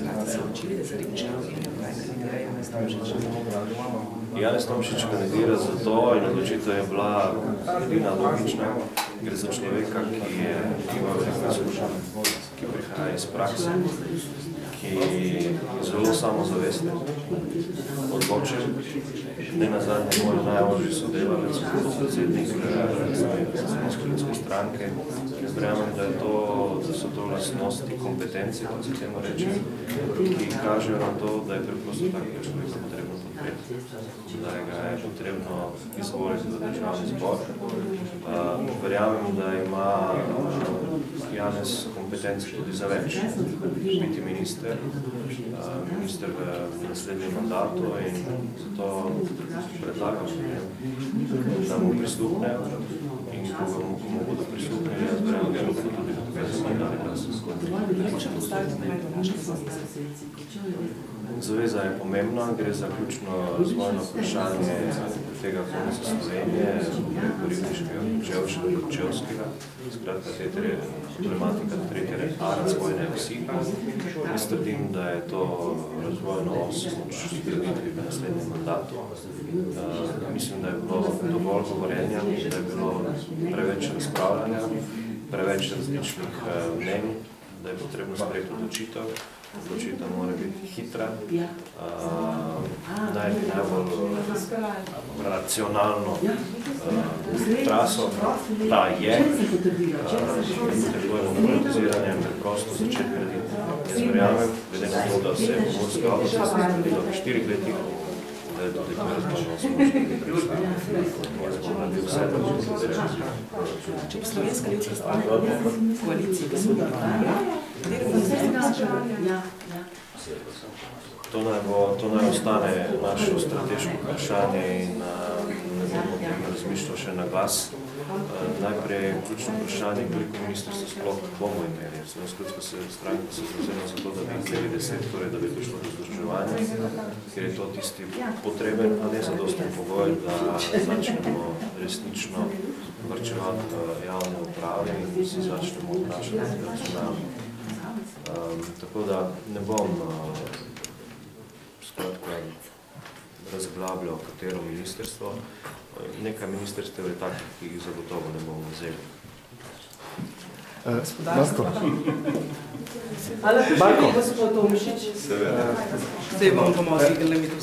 Takrat se odločili, da se Ribičev in kaj kandidira Janez Tomšič. Janez Tomšič kandidira zato in odločitev je bila edina logična. Gre za človeka, ki ima veliko izkušenj, ki prihaja iz prakse, ki je zelo samozavesten, odločen, ne nazadnje moj najožji sodelavec, podpredsednik Slovenske stranke. Jaz verjamem, da so to lastnosti, kompetence, kot se temu reče, ki kažejo na to, da je preprosto takega človeka potrebno podpreti, da ga je potrebno izvoliti v državni zbor. Verjamem, da ima Janez kompetence tudi za več, biti minister v naslednjem mandatu in zato predlagam, da mu prisluhnejo in ko mu bodo prisluhnili, jaz verjamem, da bodo tudi dali glas. Mogoče predstaviti pomen današnje zaveze? Zaveza je pomembna, gre za ključno razvojno vprašanje tega konca Slovenije, Ribniškega, Čevskega, skratka problematika tretje razvojne osi. Jaz trdim, da je to razvojno os moč zgraditi v naslednjem mandatu. Mislim, da je bilo dovolj govorjenja, da je bilo preveč razpravljanja, preveč različnih mnenj, da je potrebno sprejeti odločitev. Odločitev mora biti hitra, najti najbolj racionalno traso, ta je, potrebujemo monetiziranje in preprosto začeti graditi. Jaz verjamem, glede na to, da se je pomorska avtocesta zgradila v 4 letih, da je tudi to razvojno Če bi Slovenska ljudska stranka v koaliciji, ki so To naj ostane naše strateško vprašanje in ne bomo o tem razmišljali še na glas. Najprej je ključno vprašanje, koliko ministrstva sploh bomo imeli. Slovenska ljudska stranka se zavzema za to, da bi imeli 10, torej da bi prišlo do združevanja, ker je to tisti potreben, a ne zadosten pogoj, da začnemo resnično varčevati v javne uprave in se začnemo vprašati racionalno. Tako da ne bom skratka razglabljal katero ministrstvo. Nekaj ministrstev je takih, ki jih zagotovo ne bomo vzeli. Marko. Marko. Seveda. Zdaj bomo pomočili, da mi to